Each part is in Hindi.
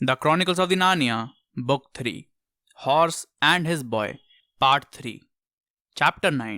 The chronicles of the Narnia book 3 horse and his boy part 3 chapter 9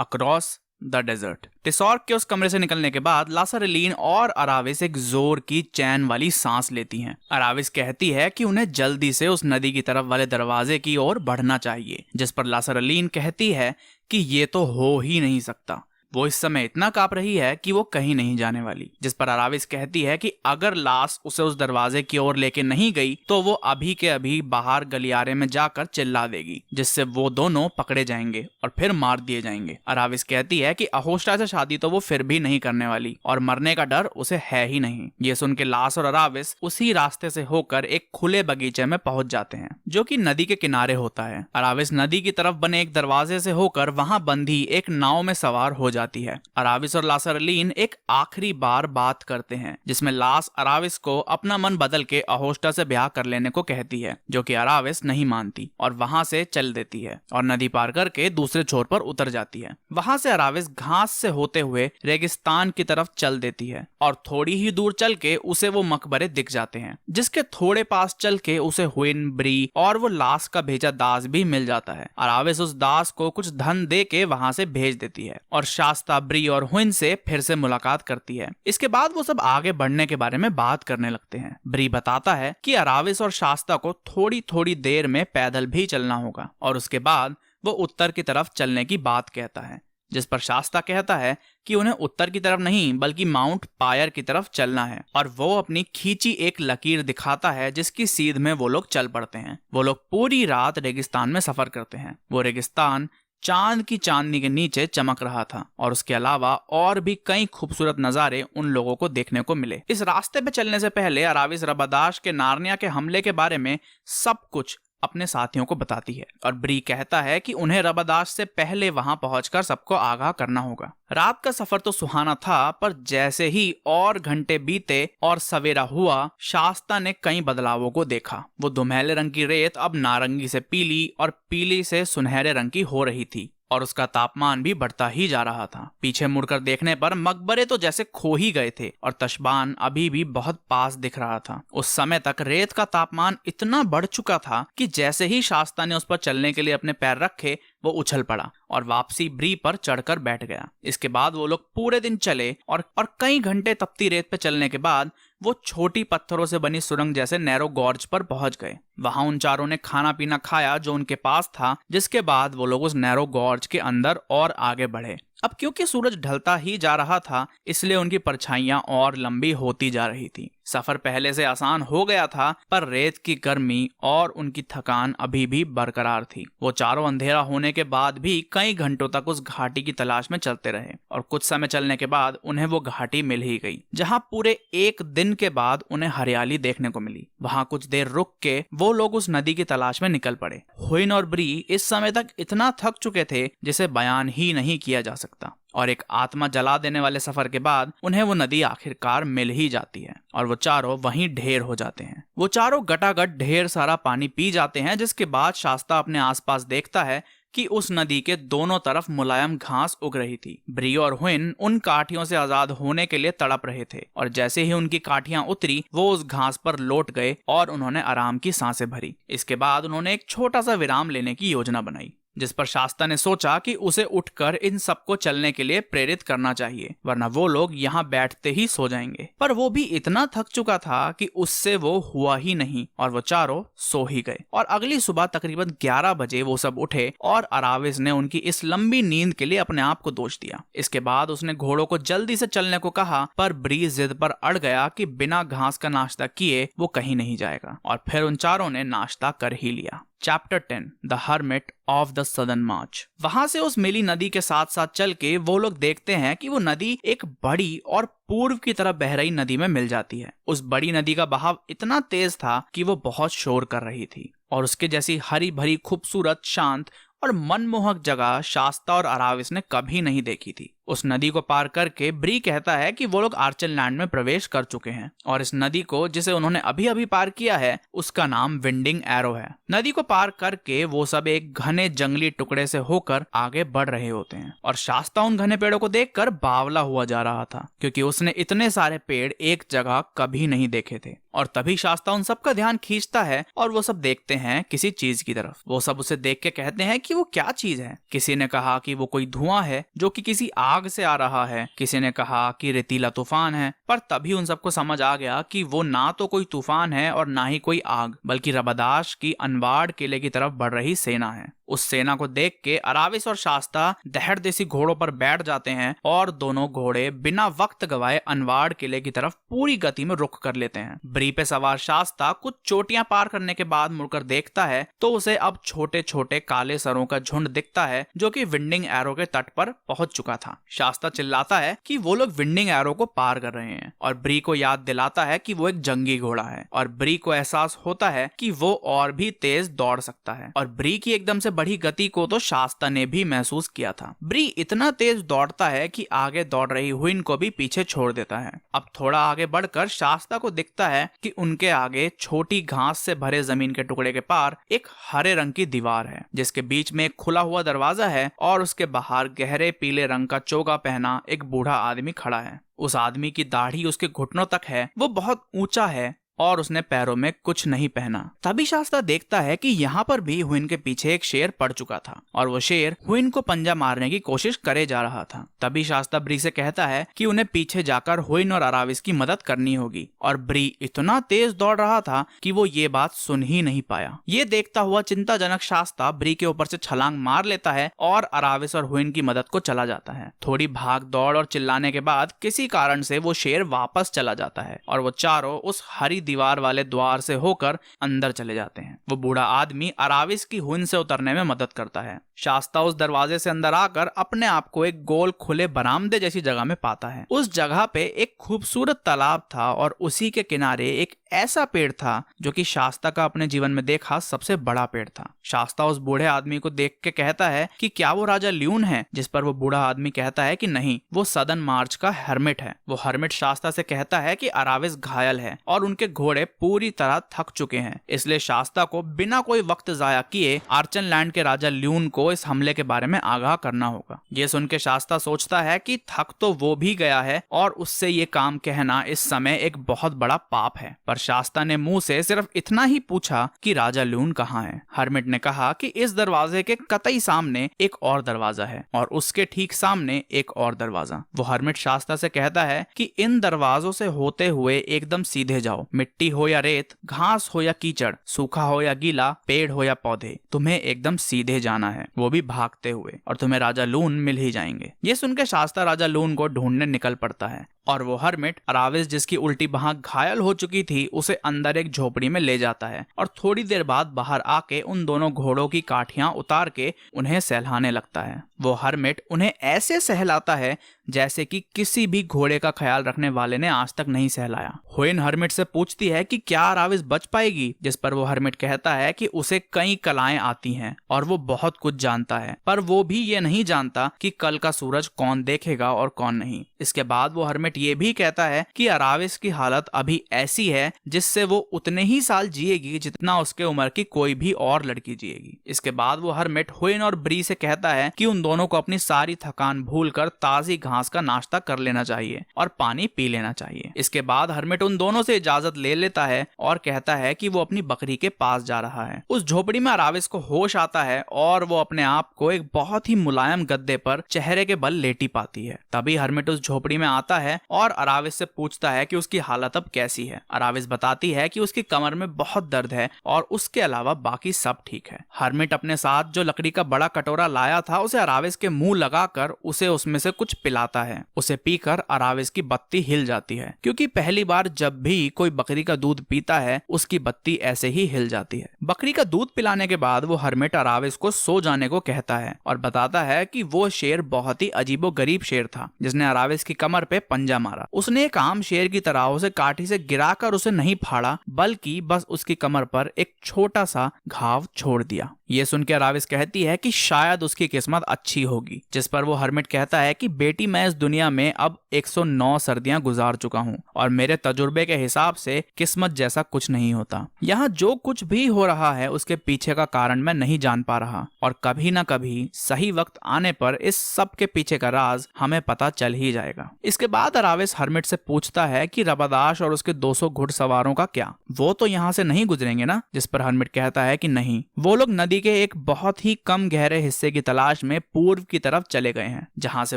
across the desert. Tisroc के उस कमरे से निकलने के बाद लासारेलीन और अराविस एक जोर की चैन वाली सांस लेती हैं। अराविस कहती है कि उन्हें जल्दी से उस नदी की तरफ वाले दरवाजे की ओर बढ़ना चाहिए, जिस पर लासारेलीन कहती है कि ये तो हो ही नहीं सकता। वो इस समय इतना कांप रही है कि वो कहीं नहीं जाने वाली, जिस पर अराविस कहती है कि अगर लास उसे उस दरवाजे की ओर लेके नहीं गई तो वो अभी के अभी बाहर गलियारे में जाकर चिल्ला देगी, जिससे वो दोनों पकड़े जाएंगे और फिर मार दिए जाएंगे। अराविस कहती है कि अहोस्टा से शादी तो वो फिर भी नहीं करने वाली और मरने का डर उसे है ही नहीं। ये सुन के लास और अराविस उसी रास्ते से होकर एक खुले बगीचे में पहुंच जाते हैं, जो कि नदी के किनारे होता है। अराविस नदी की तरफ बने एक दरवाजे से होकर वहां बंधी एक नाव में सवार हो जाती है। अराविस और लासारेलीन एक आखिरी बार बात करते हैं, जिसमें लास अराविस को अपना मन बदल के अहोस्टा से ब्याह कर लेने को कहती है, जो कि अराविस नहीं मानती और वहां से चल देती है और नदी पार करके दूसरे छोर पर उतर जाती है। वहां से अराविस घास से होते हुए रेगिस्तान की तरफ चल देती है और थोड़ी ही दूर चल के उसे वो मकबरे दिख जाते हैं, जिसके थोड़े पास चल के उसे हुइन, ब्री और वो लास का भेजा दास भी मिल जाता है। अराविस उस दास को कुछ धन दे के वहां से भेज देती है और शास्ता, ब्री और हुइन से फिर से मुलाकात करती है। इसके बाद वो सब आगे बढ़ने के बारे में बात करने लगते हैं। ब्री बताता है कि अराविस और शास्ता को थोड़ी थोड़ी देर में पैदल भी चलना होगा और उसके बाद वो उत्तर की तरफ चलने की बात कहता है, जिस पर शास्ता कहता है कि उन्हें उत्तर की तरफ नहीं बल्कि माउंट पायर की तरफ चलना है और वो अपनी खींची एक लकीर दिखाता है, जिसकी सीध में वो लोग चल पड़ते हैं। वो लोग पूरी रात रेगिस्तान में सफर करते हैं। वो रेगिस्तान चांद की चांदनी के नीचे चमक रहा था और उसके अलावा और भी कई खूबसूरत नजारे उन लोगों को देखने को मिले। इस रास्ते पे चलने से पहले अराविस रबादाश के नार्निया के हमले के बारे में सब कुछ अपने साथियों को बताती है और ब्री कहता है कि उन्हें रबादाश से पहले वहां पहुंचकर सबको आगाह करना होगा। रात का सफर तो सुहाना था, पर जैसे ही और घंटे बीते और सवेरा हुआ, शास्ता ने कई बदलावों को देखा। वो धुमैले रंग की रेत अब नारंगी से पीली और पीली से सुनहरे रंग की हो रही थी और उसका तापमान भी बढ़ता ही जा रहा था। पीछे मुड़कर देखने पर मकबरे तो जैसे खो ही गए थे और तशबान अभी भी बहुत पास दिख रहा था। उस समय तक रेत का तापमान इतना बढ़ चुका था कि जैसे ही शास्ता ने उस पर चलने के लिए अपने पैर रखे, वो उछल पड़ा और वापसी ब्री पर चढ़कर बैठ गया। इसके बाद वो लोग पूरे दिन चले और कई घंटे तपती रेत पे चलने के बाद वो छोटी पत्थरों से बनी सुरंग जैसे नैरो गॉर्ज पर पहुंच गए। वहां उन चारों ने खाना पीना खाया जो उनके पास था, जिसके बाद वो लोग उस नैरो गॉर्ज के अंदर और आगे बढ़े। अब क्योंकि सूरज ढलता ही जा रहा था, इसलिए उनकी परछाइयां और लंबी होती जा रही थी। सफर पहले से आसान हो गया था, पर रेत की गर्मी और उनकी थकान अभी भी बरकरार थी। वो चारों अंधेरा होने के बाद भी कई घंटों तक उस घाटी की तलाश में चलते रहे और कुछ समय चलने के बाद उन्हें वो घाटी मिल ही गई, जहां पूरे एक दिन के बाद उन्हें हरियाली देखने को मिली। वहां कुछ देर रुक के वो लोग उस नदी की तलाश में निकल पड़े। हुइन और ब्री इस समय तक इतना थक चुके थे जिसे बयान ही नहीं किया जा सकता और एक आत्मा जला देने वाले सफर के बाद उन्हें वो नदी आखिरकार मिल ही जाती है और वो चारों वहीं ढेर हो जाते हैं। वो चारों गटागट ढेर सारा पानी पी जाते हैं, जिसके बाद शास्ता अपने आसपास देखता है कि उस नदी के दोनों तरफ मुलायम घास उग रही थी। ब्री और हुइन उन काठियों से आजाद होने के लिए तड़प रहे थे और जैसे ही उनकी काठियां उतरी, वो उस घास पर लौट गए और उन्होंने आराम की सांसें भरी। इसके बाद उन्होंने एक छोटा सा विराम लेने की योजना बनाई, जिस पर शास्ता ने सोचा कि उसे उठकर इन सबको चलने के लिए प्रेरित करना चाहिए, वरना वो लोग यहाँ बैठते ही सो जाएंगे। पर वो भी इतना थक चुका था कि उससे वो हुआ ही नहीं और वो चारों सो ही गए। और अगली सुबह तकरीबन 11 बजे वो सब उठे और अराविस ने उनकी इस लंबी नींद के लिए अपने आप को दोष दिया। इसके बाद उसने घोड़ों को जल्दी से चलने को कहा, पर ब्री जिद पर अड़ गया कि बिना घास का नाश्ता किए वो कहीं नहीं जाएगा और फिर उन चारों ने नाश्ता कर ही लिया। Chapter 10 the hermit of the southern march. वहां से उस मिली नदी के साथ साथ चल के वो लोग देखते हैं कि वो नदी एक बड़ी और पूर्व की तरफ बह रही नदी में मिल जाती है। उस बड़ी नदी का बहाव इतना तेज था कि वो बहुत शोर कर रही थी और उसके जैसी हरी भरी खूबसूरत, शांत और मनमोहक जगह शास्ता और अराविस ने कभी नहीं देखी थी। उस नदी को पार करके ब्री कहता है कि वो लोग आर्चन लैंड में प्रवेश कर चुके हैं और इस नदी को जिसे उन्होंने अभी अभी पार किया है उसका नाम विंडिंग एरो है। नदी को पार करके वो सब एक घने जंगली टुकड़े से होकर आगे बढ़ रहे होते हैं और शास्ता उन घने पेड़ों को देखकर बावला हुआ जा रहा था क्योंकि उसने इतने सारे पेड़ एक जगह कभी नहीं देखे थे। और तभी शास्ता उन सब का ध्यान खींचता है और वो सब देखते हैं किसी चीज की तरफ। वो सब उसे देख के कहते हैं कि वो क्या चीज है। किसी ने कहा कि वो कोई धुआं है जो कि किसी आग से आ रहा है, किसी ने कहा कि रेतीला तूफान है। पर तभी उन सबको समझ आ गया कि वो ना तो कोई तूफान है और ना ही कोई आग, बल्कि रबदाश की अनवाड़ किले की तरफ बढ़ रही सेना है। उस सेना को देख के अराविस और शास्ता दहड़ देसी घोड़ों पर बैठ जाते हैं और दोनों घोड़े बिना वक्त गवाए अनवाड़ किले की तरफ पूरी गति में रुख कर लेते हैं। ब्री पे सवार शास्ता कुछ चोटियां पार करने के बाद मुड़कर देखता है तो उसे अब छोटे छोटे काले सरों का झुंड दिखता है जो कि विंडिंग एरो के तट पर पहुंच चुका था। शास्ता चिल्लाता है कि वो लोग विंडिंग एरो को पार कर रहे हैं और ब्री को याद दिलाता है कि वो एक जंगी घोड़ा है और ब्री को एहसास होता है कि वो और भी तेज दौड़ सकता है। और ब्री की एकदम से बढ़ी गति को तो शास्ता ने भी महसूस किया था। ब्री इतना तेज दौड़ता है कि आगे दौड़ रही हुइन को भी पीछे छोड़ देता है। अब थोड़ा आगे बढ़कर शास्ता को दिखता है कि उनके आगे छोटी घास से भरे जमीन के टुकड़े के पार एक हरे रंग की दीवार है जिसके बीच में एक खुला हुआ दरवाजा है और उसके बाहर गहरे पीले रंग का चोगा पहना एक बूढ़ा आदमी खड़ा है। उस आदमी की दाढ़ी उसके घुटनों तक है, वो बहुत ऊंचा है और उसने पैरों में कुछ नहीं पहना। तभी शास्ता देखता है कि यहाँ पर भी हुइन के पीछे एक शेर पड़ चुका था और वो शेर हुइन को पंजा मारने की कोशिश करे जा रहा था। तभी शास्ता ब्री से कहता है कि उन्हें पीछे जाकर हुइन और अराविस की मदद करनी होगी और ब्री इतना तेज दौड़ रहा था कि वो ये बात सुन ही नहीं पाया। ये देखता हुआ चिंताजनक शास्ता ब्री के ऊपर से छलांग मार लेता है और अराविस और हुइन की मदद को चला जाता है। थोड़ी भाग दौड़ और चिल्लाने के बाद किसी कारण से वो शेर वापस चला जाता है और वो चारों उस हरी दीवार वाले द्वार से होकर अंदर चले जाते हैं। वो बूढ़ा आदमी अराविस की हुइन से उतरने में मदद करता है। शास्ता उस दरवाजे से अंदर आकर अपने आप को एक गोल खुले बरामदे जैसी जगह में पाता है। उस जगह पे एक खूबसूरत तालाब था और उसी के किनारे एक ऐसा पेड़ था जो कि शास्ता का अपने जीवन में देखा सबसे बड़ा पेड़ था। शास्ता उस बूढ़े आदमी को देख के कहता है कि क्या वो राजा ल्यून है, जिस पर वो बूढ़ा आदमी कहता है कि नहीं, वो सदन मार्च का हर्मिट है। वो हर्मिट शास्ता से कहता है कि अराविस घायल है और उनके घोड़े पूरी तरह थक चुके हैं, इसलिए शास्ता को बिना कोई वक्त जाया किए आर्चन लैंड के राजा ल्यून को इस हमले के बारे में आगाह करना होगा। ये सुन के शास्ता सोचता है कि थक तो वो भी गया है और उससे ये काम कहना इस समय एक बहुत बड़ा पाप है। पर शास्ता ने मुंह से सिर्फ इतना ही पूछा कि राजा ल्यून कहाँ है। हर्मिट ने कहा कि इस दरवाजे के कतई सामने एक और दरवाजा है और उसके ठीक सामने एक और दरवाजा। वो हर्मिट शास्ता से कहता है कि इन दरवाजों से होते हुए एकदम सीधे जाओ। मिट्टी हो या रेत, घास हो या कीचड़, सूखा हो या गीला, पेड़ हो या पौधे, तुम्हें एकदम सीधे जाना है, वो भी भागते हुए, और तुम्हें राजा लून मिल ही जाएंगे। ये सुनकर शास्ता राजा लून को ढूंढने निकल पड़ता है और वो हर्मिट अराविस जिसकी उल्टी बांह घायल हो चुकी थी उसे अंदर एक झोपड़ी में ले जाता है और थोड़ी देर बाद बाहर आके उन दोनों घोड़ों की काठियां उतार के उन्हें सहलाने लगता है। वो हर्मिट उन्हें ऐसे सहलाता है जैसे कि किसी भी घोड़े का ख्याल रखने वाले ने आज तक नहीं सहलाया। हुइन हर्मिट से पूछती है कि क्या अराविस बच पाएगी, जिस पर वो हर्मिट कहता है कि उसे कई कलाएं आती हैं और वो बहुत कुछ जानता है, पर वो भी ये नहीं जानता कि कल का सूरज कौन देखेगा और कौन नहीं। इसके बाद वो हर्मिट ये भी कहता है कि अराविस की हालत अभी ऐसी है जिससे वो उतने ही साल जिएगी जितना उसके उम्र की कोई भी और लड़की जिएगी। इसके बाद वो हर्मिट हुइन और ब्री से कहता है कि उन दोनों को अपनी सारी थकान भूलकर ताजी घास का नाश्ता कर लेना चाहिए और पानी पी लेना चाहिए। इसके बाद हर्मिट उन दोनों से इजाजत ले लेता है और कहता है कि वो अपनी बकरी के पास जा रहा है। उस झोपड़ी में अराविस को होश आता है और वो अपने आप को एक बहुत ही मुलायम गद्दे पर चेहरे के बल लेटी पाती है। तभी हर्मिट उस झोपड़ी में आता है और अराविस से पूछता है कि उसकी हालत अब कैसी है। अराविस बताती है कि उसकी कमर में बहुत दर्द है और उसके अलावा बाकी सब ठीक है। हर्मिट अपने साथ जो लकड़ी का बड़ा कटोरा लाया था उसे अराविस के मुंह लगाकर उसे उसमें से कुछ पिलाता है। उसे पीकर अराविस की बत्ती हिल जाती है, क्योंकि पहली बार जब भी कोई बकरी का दूध पीता है उसकी बत्ती ऐसे ही हिल जाती है। बकरी का दूध पिलाने के बाद वो हर्मिट अराविस को सो जाने को कहता है और बताता है कि वो शेर बहुत ही अजीबोगरीब शेर था जिसने अराविस की कमर पे पंजा मारा। उसने एक आम शेर की तरह उसे काठी से गिराकर उसे नहीं फाड़ा, बल्कि बस उसकी कमर पर एक छोटा सा घाव छोड़ दिया। ये सुनकर अराविस कहती है कि शायद उसकी किस्मत अच्छी होगी, जिस पर वो हर्मिट कहता है कि बेटी, मैं इस दुनिया में अब 109 सर्दियां गुजार चुका हूँ और मेरे तजुर्बे के हिसाब से किस्मत जैसा कुछ नहीं होता। यहाँ जो कुछ भी हो रहा है उसके पीछे का कारण मैं नहीं जान पा रहा और कभी ना कभी सही वक्त आने पर इस सब के पीछे का राज हमें पता चल ही जाएगा। इसके बाद अराविस हर्मिट से पूछता है कि रबादाश और उसके 200 घुड़सवारों का क्या, वो तो यहाँ से नहीं गुजरेंगे ना? जिस पर हर्मिट कहता है कि नहीं, वो लोग नदी के एक बहुत ही कम गहरे हिस्से की तलाश में पूर्व की तरफ चले गए हैं, जहाँ से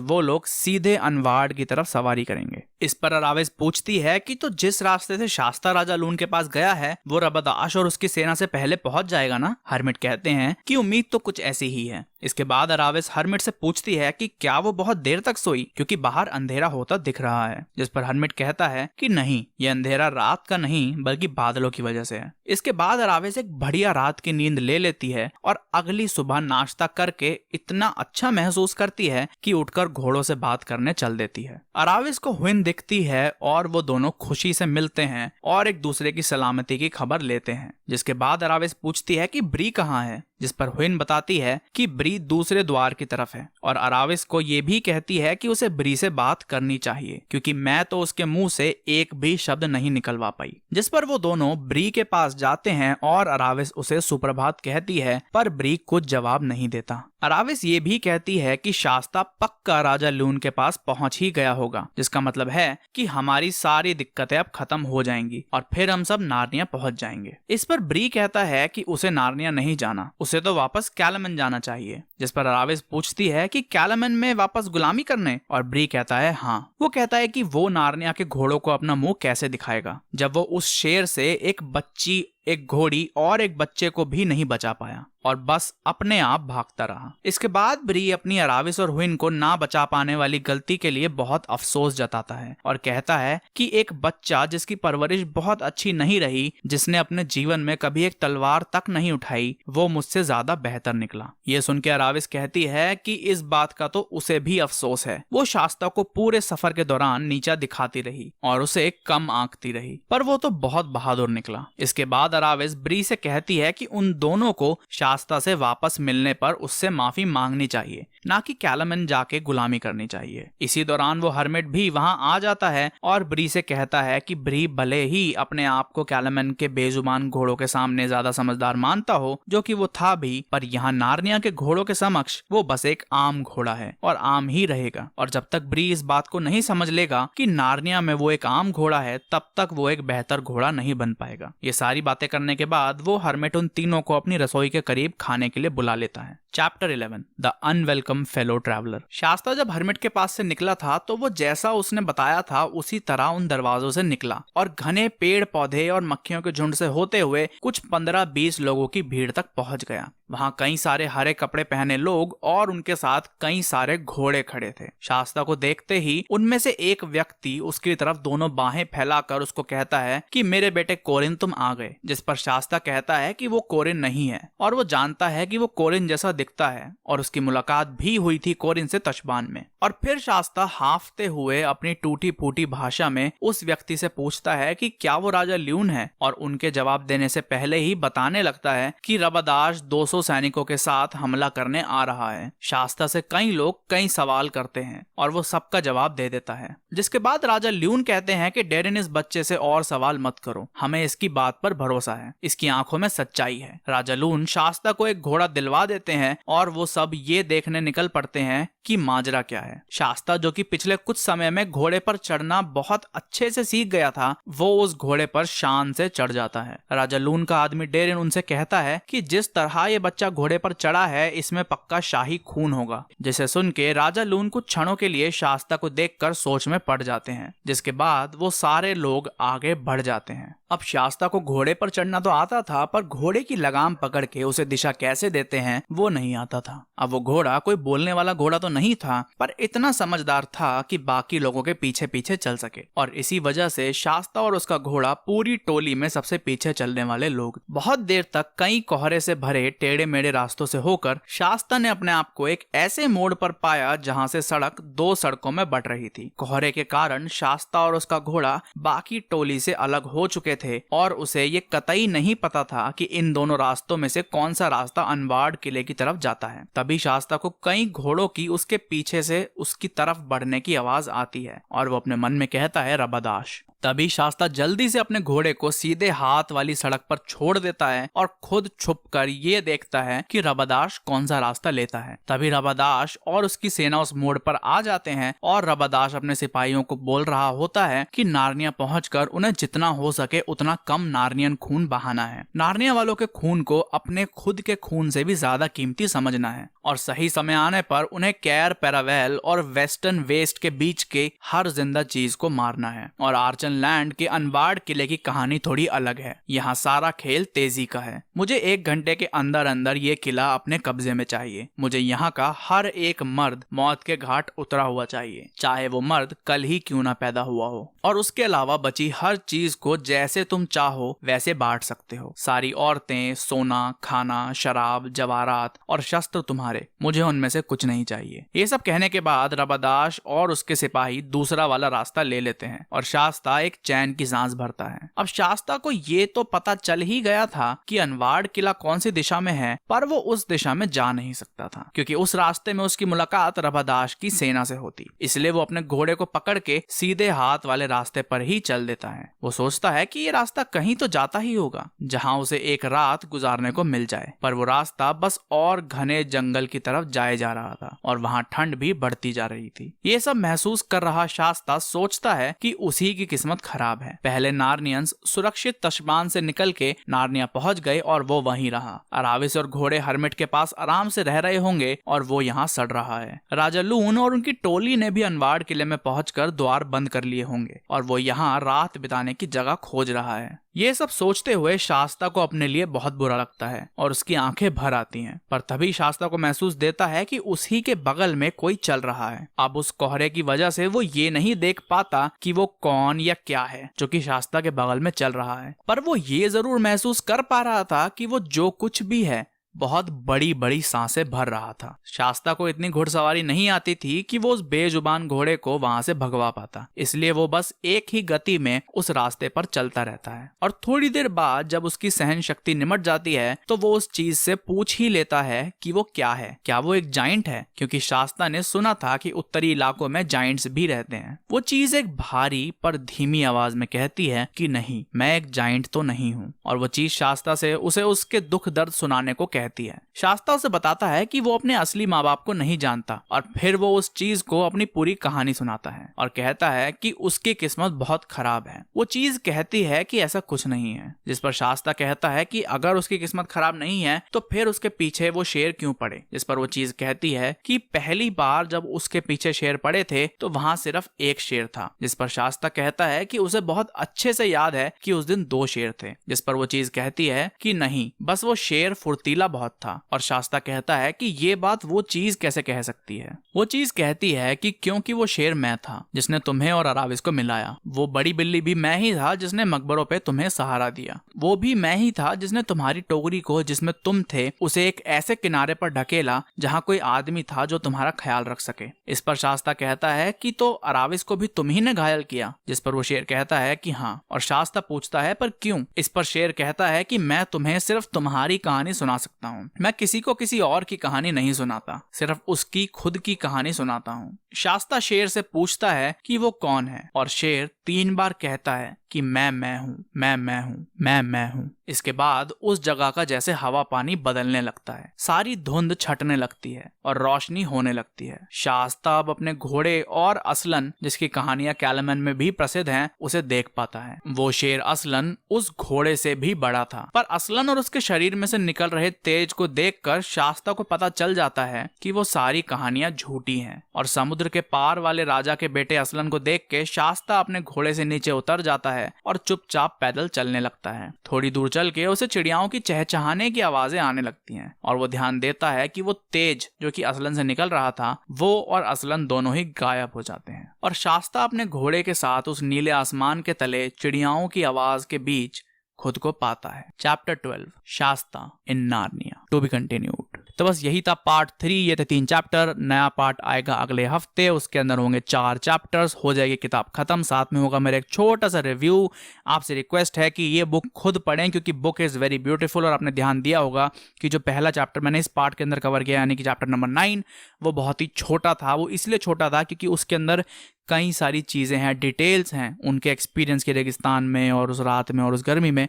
वो लोग सीधे अनवाड़ की तरफ सवारी करेंगे। इस पर अराविस पूछती है कि तो जिस रास्ते से शास्ता राजा लून के पास गया है वो रबादाश और उसकी सेना से पहले पहुंच जाएगा ना? हर्मिट कहते हैं कि उम्मीद तो कुछ ऐसी ही है। इसके बाद अराविस हर्मिट से पूछती है कि क्या वो बहुत देर तक सोई, क्योंकि बाहर अंधेरा होता दिख रहा है। जिस पर हर्मिट कहता है कि नहीं, ये अंधेरा रात का नहीं बल्कि बादलों की वजह से है। इसके बाद अराविस एक बढ़िया रात की नींद ले लेती है और अगली सुबह नाश्ता करके इतना अच्छा महसूस करती है कि उठकर घोड़ों से बात करने चल देती है। अराविस को हुइन दिखती है और वो दोनों खुशी से मिलते हैं और एक दूसरे की सलामती की खबर लेते हैं। जिसके बाद अराविस पूछती है कि ब्री कहाँ है, जिस पर हुइन बताती है कि ब्री दूसरे द्वार की तरफ है और अराविस को ये भी कहती है कि उसे ब्री से बात करनी चाहिए, क्योंकि मैं तो उसके मुंह से एक भी शब्द नहीं निकलवा पाई। जिस पर वो दोनों ब्री के पास जाते हैं और अराविस उसे सुप्रभात कहती है, पर ब्री कुछ जवाब नहीं देता। अराविस ये भी कहती है कि शास्ता पक्का राजा लून के पास पहुंच ही गया होगा, जिसका मतलब है कि हमारी सारी दिक्कतें अब खत्म हो जाएंगी और फिर हम सब नार्निया पहुंच जाएंगे। इस पर ब्री कहता है कि उसे नार्निया नहीं जाना, उसे तो वापस कैलामन जाना चाहिए। जिस पर अराविस पूछती है कि कैलामन में वापस गुलामी करने, और ब्री कहता है हाँ। वो कहता है कि वो नार्निया के घोड़ों को अपना मुंह कैसे दिखाएगा जब वो उस शेर से एक बच्ची, एक घोड़ी और एक बच्चे को भी नहीं बचा पाया और बस अपने आप भागता रहा। इसके बाद ब्री अपनी अराविस और हुइन को ना बचा पाने वाली गलती के लिए बहुत अफसोस जताता है और कहता है कि एक बच्चा जिसकी परवरिश बहुत अच्छी नहीं रही, जिसने अपने जीवन में कभी एक तलवार तक नहीं उठाई, वो मुझसे ज्यादा बेहतर निकला। ये सुन के अराविस कहती है कि इस बात का तो उसे भी अफसोस है। वो शास्ता को पूरे सफर के दौरान नीचा दिखाती रही और उसे कम आंकती रही, पर वो तो बहुत बहादुर निकला। इसके बाद अराविस ब्री से कहती है कि उन दोनों को शास्ता से वापस मिलने पर उससे माफी मांगनी चाहिए, ना कि कैलामन जाके गुलामी करनी चाहिए। इसी दौरान वो हर्मिट भी वहां आ जाता है और ब्री से कहता है कि ब्री भले ही अपने आप को कैलामन के बेजुबान घोड़ों के सामने ज्यादा समझदार मानता हो, जो कि वो था भी, पर यहाँ नार्निया के घोड़ों के समक्ष वो बस एक आम घोड़ा है और आम ही रहेगा। और जब तक ब्री इस बात को नहीं समझ लेगा कि नार्निया में वो एक आम घोड़ा है, तब तक वो एक बेहतर घोड़ा नहीं बन पाएगा। ये सारी बातें करने के बाद वो हर्मिट उन तीनों को अपनी रसोई के करीब खाने के लिए बुला लेता है। Chapter 11 the unwelcome fellow traveller. Shasta जब हर्मिट के पास से निकला था तो वो जैसा उसने बताया था उसी तरह उन दरवाजों से निकला और घने पेड़ पौधे और मक्खियों के झुंड से होते हुए कुछ 15-20 लोगों की भीड़ तक पहुंच गया। वहां कई सारे हरे कपड़े पहने लोग और उनके साथ कई सारे घोड़े खड़े थे। शास्ता को देखते ही उनमें से एक व्यक्ति उसकी तरफ दोनों बाहें फैलाकर उसको कहता है कि मेरे बेटे कोरिन तुम आ गए। जिस पर शास्ता कहता है कि वो कोरिन नहीं है और वो जानता है कि वो कोरिन जैसा दिखता है और उसकी मुलाकात भी हुई थी कोरिन से तशबान में। और फिर शास्ता हाफते हुए अपनी टूटी फूटी भाषा में उस व्यक्ति से पूछता है कि क्या वो राजा ल्यून है, और उनके जवाब देने से पहले ही बताने लगता है कि रबादाश 200 सैनिकों के साथ हमला करने आ रहा है। शास्ता से कई लोग कई सवाल करते हैं और वो सबका जवाब दे देता है। जिसके बाद राजा ल्यून कहते हैं कि डेरिन, इस बच्चे से और सवाल मत करो, हमें इसकी बात पर भरोसा है, इसकी आंखों में सच्चाई है। राजा लून शास्ता को एक घोड़ा दिलवा देते हैं और वो सब ये देखने निकल पड़ते हैं कि माजरा क्या है। शास्ता, जो कि पिछले कुछ समय में घोड़े पर चढ़ना बहुत अच्छे से सीख गया था, वो उस घोड़े पर शान से चढ़ जाता है। राजा लून का आदमी डेरिन उनसे कहता है कि जिस तरह ये बच्चा घोड़े पर चढ़ा है इसमें पक्का शाही खून होगा। जिसे सुन के राजा लून कुछ क्षणों के लिए शास्ता को देखकर सोच में पड़ जाते हैं, जिसके बाद वो सारे लोग आगे बढ़ जाते हैं। अब शास्ता को घोड़े पर चढ़ना तो आता था, पर घोड़े की लगाम पकड़ के उसे दिशा कैसे देते हैं वो नहीं आता था। अब वो घोड़ा कोई बोलने वाला घोड़ा तो नहीं था, पर इतना समझदार था कि बाकी लोगों के पीछे पीछे चल सके, और इसी वजह से शास्ता और उसका घोड़ा पूरी टोली में सबसे पीछे चलने वाले लोग। बहुत देर तक कई कोहरे से भरे टेढ़े मेढ़े रास्तों से होकर शास्ता ने अपने आप को एक ऐसे मोड़ पर पाया जहां से सड़क दो सड़कों में बट रही थी। कोहरे के कारण शास्ता और उसका घोड़ा बाकी टोली से अलग हो चुके थे और उसे ये कतई नहीं पता था कि इन दोनों रास्तों में से कौन सा रास्ता अनवार्ड किले की तरफ जाता है। तभी शास्ता को कई घोड़ों की उसके पीछे से उसकी तरफ बढ़ने की आवाज आती है और वो अपने मन में कहता है रबादाश। तभी शास्ता जल्दी से अपने घोड़े को सीधे हाथ वाली सड़क पर छोड़ देता है और खुद छुपकर ये देखता है कि रबादाश कौन सा रास्ता लेता है। तभी रबादाश और उसकी सेना उस मोड़ पर आ जाते हैं और रबादाश अपने सिपाहियों को बोल रहा होता है कि नार्निया पहुंचकर उन्हें जितना हो सके उतना कम नार्नियन खून बहाना है। नार्निया वालों के खून को अपने खुद के खून से भी ज्यादा कीमती समझना है और सही समय आने पर उन्हें कैर पैरावेल और वेस्टर्न वेस्ट के बीच के हर जिंदा चीज को मारना है। और आर्चन लैंड के अनबार्ड किले की कहानी थोड़ी अलग है। यहाँ सारा खेल तेजी का है। मुझे 1 घंटे के अंदर अंदर ये किला अपने कब्जे में चाहिए। मुझे यहाँ का हर एक मर्द मौत के घाट उतरा हुआ चाहिए, चाहे वो मर्द कल ही क्यों ना पैदा हुआ हो। और उसके अलावा बची हर चीज को जैसे तुम चाहो वैसे बांट सकते हो। सारी औरतें, सोना, खाना, शराब, जवाहरात और शस्त्र तुम्हारे, मुझे उनमें से कुछ नहीं चाहिए। ये सब कहने के बाद रबादाश और उसके सिपाही दूसरा वाला रास्ता ले लेते हैं और शास्ता एक चैन की सांस भरता है। अब शास्ता को ये तो पता चल ही गया था कि अनवार्ड किला कौन सी दिशा में है, पर वो उस दिशा में जा नहीं सकता था क्योंकि उस रास्ते में उसकी मुलाकात रबादाश की सेना से होती। इसलिए वो अपने घोड़े को पकड़ के सीधे हाथ वाले रास्ते पर ही चल देता है। वो सोचता है कि ये रास्ता कहीं तो जाता ही होगा जहाँ उसे एक रात गुजारने को मिल जाए, पर वो रास्ता बस और घने जंगल की तरफ जाए जा रहा था और वहाँ ठंड भी बढ़ती जा रही थी। ये सब महसूस कर रहा शास्ता सोचता है कि उसी की किस्मत खराब है। पहले नार्नियंस सुरक्षित तशबान से निकल के नार्निया पहुंच गए और वो वहीं रहा। अराविस और घोड़े हर्मिट के पास आराम से रह रहे होंगे और वो यहाँ सड़ रहा है। राजा लून और उनकी टोली ने भी अनवार्ड किले में पहुंचकर द्वार बंद कर लिए होंगे और वो यहाँ रात बिताने की जगह खोज रहा है। ये सब सोचते हुए शास्ता को अपने लिए बहुत बुरा लगता है और उसकी आंखें भर आती हैं। पर तभी शास्ता को महसूस देता है कि उसी के बगल में कोई चल रहा है। अब उस कोहरे की वजह से वो ये नहीं देख पाता कि वो कौन या क्या है जो कि शास्ता के बगल में चल रहा है, पर वो ये जरूर महसूस कर पा रहा था कि वो जो कुछ भी है बहुत बड़ी बड़ी सांसें भर रहा था। शास्ता को इतनी घुड़सवारी नहीं आती थी कि वो उस बेजुबान घोड़े को वहां से भगवा पाता, इसलिए वो बस एक ही गति में उस रास्ते पर चलता रहता है। और थोड़ी देर बाद जब उसकी सहन शक्ति निमट जाती है तो वो उस चीज से पूछ ही लेता है कि वो क्या है, क्या वो एक जाइंट है, क्योंकि शास्ता ने सुना था कि उत्तरी इलाकों में जाइंट्स भी रहते हैं। वो चीज एक भारी पर धीमी आवाज में कहती है कि नहीं, मैं एक जाइंट तो नहीं हूँ। और वो चीज शास्ता से उसे उसके दुख दर्द सुनाने को कहती है। शास्ता उसे बताता है कि वो अपने असली माँ बाप को नहीं जानता और फिर वो उस चीज को अपनी पूरी कहानी सुनाता है और कहता है कि उसकी किस्मत बहुत खराब है। वो चीज कहती है कि ऐसा कुछ नहीं है, जिस पर शास्ता कहता है कि अगर उसकी किस्मत खराब नहीं है तो फिर उसके पीछे वो शेर क्यों पड़े। जिस पर वो चीज कहती है कि पहली बार जब उसके पीछे शेर पड़े थे तो वहां सिर्फ एक शेर था। जिस पर शास्ता कहता है कि उसे बहुत अच्छे से याद है कि उस दिन 2 शेर थे। जिस पर वो चीज कहती है कि नहीं, बस वो शेर फुर्तीला बहुत था। और शास्ता कहता है कि ये बात वो चीज कैसे कह सकती है। वो चीज कहती है कि क्योंकि वो शेर मैं था जिसने तुम्हें और अराविस को मिलाया। वो बड़ी बिल्ली भी मैं ही था जिसने मकबरों पे तुम्हें सहारा दिया। वो भी मैं ही था जिसने तुम्हारी टोकरी को जिसमें तुम थे उसे एक ऐसे किनारे पर ढकेला जहाँ कोई आदमी था जो तुम्हारा ख्याल रख सके। इस पर शास्ता कहता है कि तो अराविस को भी तुम ही ने घायल किया। जिस पर वो शेर कहता है कि हाँ। और शास्ता पूछता है पर क्यों। इस पर शेर कहता है कि मैं तुम्हें सिर्फ तुम्हारी कहानी सुना सकता हूँ, मैं किसी को किसी और की कहानी नहीं सुनाता, सिर्फ उसकी खुद की कहानी सुनाता हूँ। शास्ता शेर से पूछता है कि वो कौन है और शेर 3 बार कहता है कि मैं हूँ, मैं हूँ, मैं हूँ। इसके बाद उस जगह का जैसे हवा पानी बदलने लगता है, सारी धुंध छटने लगती है और रोशनी होने लगती है। शास्ता अब अपने घोड़े और असलन, जिसकी कहानियां कैलमन में भी प्रसिद्ध हैं, उसे देख पाता है। वो शेर असलन उस घोड़े से भी बड़ा था, पर असलन और उसके शरीर में से निकल रहे तेज को देखकर शास्ता को पता चल जाता है कि वो सारी कहानियां झूठी हैं। और समुद्र के पार वाले राजा के बेटे असलन को देख के शास्ता अपने घोड़े से नीचे उतर जाता है और चुपचाप पैदल चलने लगता है। थोड़ी दूर चल के उसे चिड़ियाओं की चहचहाने की आवाजें आने लगती हैं और वो ध्यान देता है कि वो तेज जो कि असलन से निकल रहा था वो और असलन दोनों ही गायब हो जाते हैं। और शास्ता अपने घोड़े के साथ उस नीले आसमान के तले चिड़ियाओं की आवाज के बीच खुद को पाता है। Chapter 12 Shasta in Narnia to be continued. तो बस यही था पार्ट 3। ये थे 3 चैप्टर। नया पार्ट आएगा अगले हफ्ते, उसके अंदर होंगे 4 चैप्टर्स, हो जाएगी किताब खत्म। साथ में होगा मेरा एक छोटा सा रिव्यू। आपसे रिक्वेस्ट है कि ये बुक खुद पढ़ें क्योंकि बुक इज़ वेरी ब्यूटीफुल। और आपने ध्यान दिया होगा कि जो पहला चैप्टर मैंने इस पार्ट के अंदर कवर किया यानी कि चैप्टर नंबर 9, वो बहुत ही छोटा था। वो इसलिए छोटा था क्योंकि उसके अंदर कई सारी चीज़ें हैं, डिटेल्स हैं उनके एक्सपीरियंस के रेगिस्तान में और उस रात में और उस गर्मी में,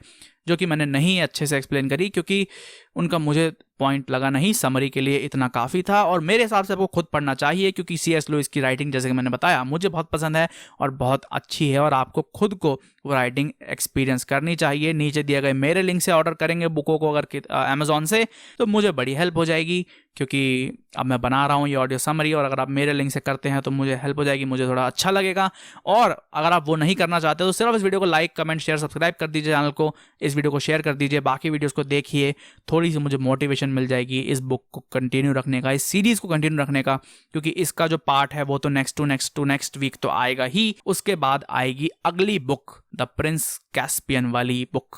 जो कि मैंने नहीं अच्छे से एक्सप्लेन करी क्योंकि उनका मुझे पॉइंट लगा नहीं। समरी के लिए इतना काफ़ी था और मेरे हिसाब से आपको खुद पढ़ना चाहिए क्योंकि C.S. लुइस की राइटिंग जैसे कि मैंने बताया मुझे बहुत पसंद है और बहुत अच्छी है और आपको खुद को वो राइटिंग एक्सपीरियंस करनी चाहिए। नीचे दिए गए मेरे लिंक से ऑर्डर करेंगे बुकों को अगर अमेजोन से तो मुझे बड़ी हेल्प हो जाएगी क्योंकि अब मैं बना रहा हूँ ये ऑडियो समरी और अगर आप मेरे लिंक से करते हैं तो मुझे हेल्प हो जाएगी, मुझे थोड़ा अच्छा लगेगा। और अगर आप वो नहीं करना चाहते तो सिर्फ इस वीडियो को लाइक कमेंट शेयर सब्सक्राइब कर दीजिए चैनल को, इस वीडियो को शेयर कर दीजिए, बाकी वीडियोस को देखिए, थोड़ी सी मुझे मोटिवेशन मिल जाएगी इस बुक को कंटिन्यू रखने का, इस सीरीज़ को कंटिन्यू रखने का, क्योंकि इसका जो पार्ट है वो तो नेक्स्ट वीक तो आएगा ही। उसके बाद आएगी अगली बुक द प्रिंस कैस्पियन वाली book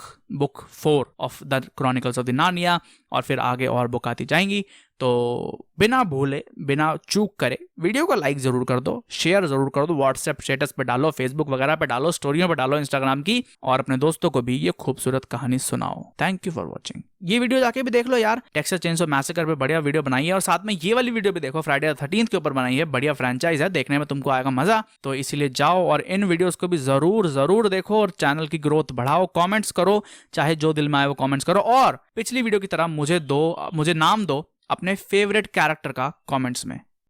4 of the chronicles of the Narnia और फिर आगे और बुक आती जाएंगी। तो बिना भूले बिना चूक करे वीडियो को लाइक जरूर कर दो, शेयर जरूर कर दो, व्हाट्सएप स्टेटस पे डालो, फेसबुक वगैरह पे डालो, स्टोरियों पे डालो इंस्टाग्राम की, और अपने दोस्तों को भी ये खूबसूरत कहानी सुनाओ। Thank you for watching. ये वीडियो जाके भी देख लो यार, टेक्सास चेनसो मैसेकर पे बढ़िया वीडियो बनाई है और साथ में ये वाली वीडियो भी देखो, फ्राइडे द 13th के ऊपर बनाई है, बढ़िया फ्रेंचाइज है, देखने में तुमको आएगा मजा। तो इसीलिए जाओ और इन वीडियोस को भी जरूर देखो और चैनल की ग्रोथ बढ़ाओ। कमेंट्स करो, चाहे जो दिल में आए वो कमेंट्स करो और पिछली वीडियो की तरह मुझे नाम दो अपने फेवरेट कैरेक्टर का कमेंट्स में।